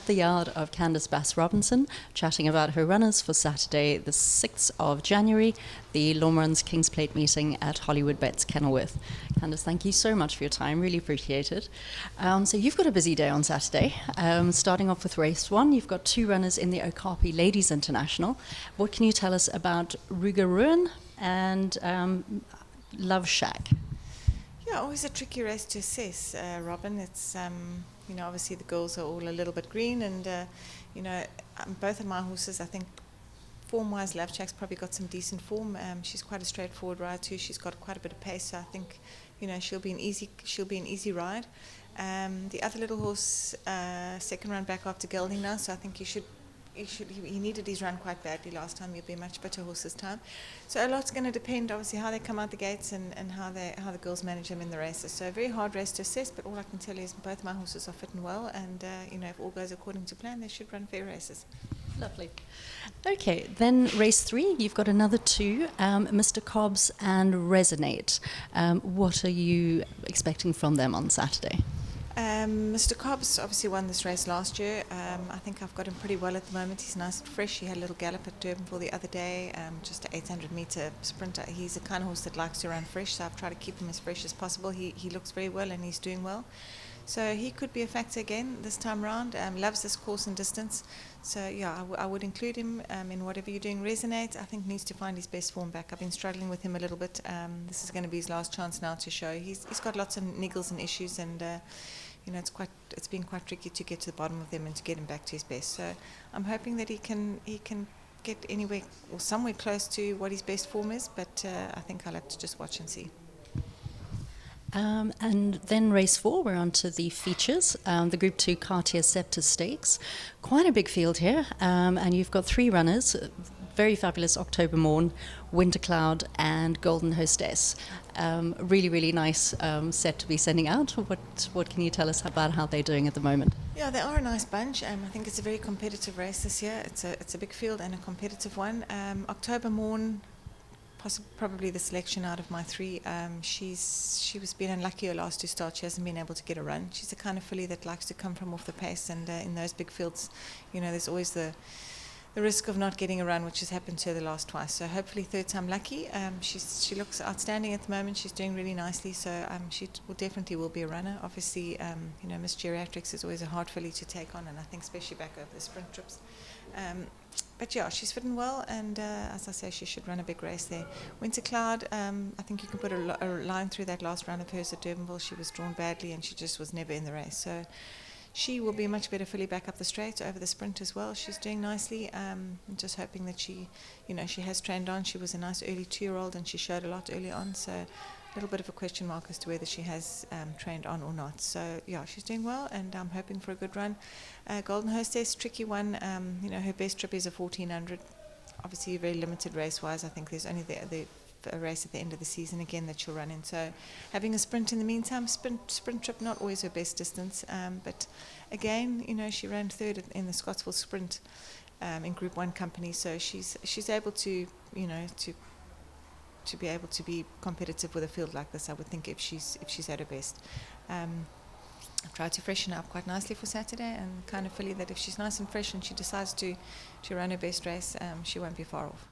at the yard of Candice Bass-Robinson, chatting about her runners for Saturday, the 6th of January, the Lawn Runs Kings Plate meeting at Hollywood Bets, Kenilworth. Candice, thank you so much for your time. Really appreciate it. So you've got a busy day on Saturday. Starting off with race 1, you've got 2 runners in the Okapi Ladies International. What can you tell us about Rugar and Love Shack? Yeah, always a tricky race to assess, Robin. It's, obviously the girls are all a little bit green, and, both of my horses, I think, form-wise, Love Shack's probably got some decent form. She's quite a straightforward ride too. She's got quite a bit of pace, so I think, she'll be an easy ride. The other little horse, second run back after gelding now, so I think he needed his run quite badly last time. He'll be a much better horse this time. So a lot's going to depend, obviously, how they come out the gates and how the girls manage them in the races. So a very hard race to assess, but all I can tell you is both my horses are fit and well, and if all goes according to plan, they should run fair races. Lovely. Okay, then race 3, you've got another 2, Mr. Cobs and Resonate. What are you expecting from them on Saturday? Mr. Cobs obviously won this race last year. I think I've got him pretty well at the moment. He's nice and fresh. He had a little gallop at Durbanville the other day, just an 800-metre sprinter. He's the kind of horse that likes to run fresh, so I've tried to keep him as fresh as possible. He looks very well and he's doing well. So he could be a factor again this time round. Loves this course and distance. So yeah, I would include him in whatever you're doing. Resonate, I think, needs to find his best form back. I've been struggling with him a little bit. This is going to be his last chance now to show. He's got lots of niggles and issues, and it's been quite tricky to get to the bottom of them and to get him back to his best. So I'm hoping that he can get anywhere or somewhere close to what his best form is, but I think I'll have to just watch and see. And then race 4, we're on to the features, the Group 2 Cartier Stakes. Quite a big field here, and you've got 3 runners, very fabulous October Morn, Winter Cloud and Golden Hostess. Really, really nice set to be sending out. What can you tell us about how they're doing at the moment? Yeah, they are a nice bunch. I think it's a very competitive race this year. It's a big field and a competitive one. October Morn, probably the selection out of my 3. She was being unlucky her last 2 starts. She hasn't been able to get a run. She's the kind of filly that likes to come from off the pace, and in those big fields, there's always the risk of not getting a run, which has happened to her the last twice. So hopefully third time lucky. She looks outstanding at the moment. She's doing really nicely. So she definitely will be a runner. Obviously, Miss Geriatrics is always a hard filly to take on, and I think especially back over the sprint trips. But yeah, she's fitting well, and as I say, she should run a big race there. Winter Cloud, I think you can put a line through that last run of hers at Durbanville. She was drawn badly, and she just was never in the race. So she will be a much better filly back up the straight over the sprint as well. She's doing nicely. I'm just hoping that she has trained on. She was a nice early 2-year-old, and she showed a lot early on. So a little bit of a question mark as to whether she has trained on or not. So yeah, she's doing well, and I'm hoping for a good run. Golden Hostess, tricky one. Her best trip is a 1400. Obviously, very limited race-wise. I think there's only a race at the end of the season again that she'll run in. So having a sprint in the meantime, sprint trip not always her best distance, but again, she ran 3rd in the Scottsville Sprint in Group 1 company. So she's able to be able to be competitive with a field like this, I would think, if she's at her best. I've tried to freshen up quite nicely for Saturday, and kind of filly that if she's nice and fresh and she decides to run her best race, she won't be far off.